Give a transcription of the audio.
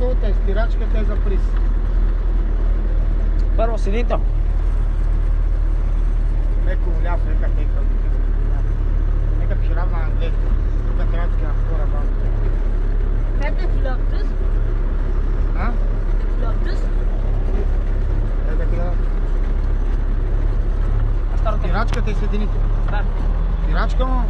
Готовата е стирачката е за приз. Първо седите. Меко ляв, нека. Нека пиширав на английски. Тук трябва да ги навтора бавно. Heb je vlogjes? А? Vlogjes? Стирачката и съединител. Да. Стирачка му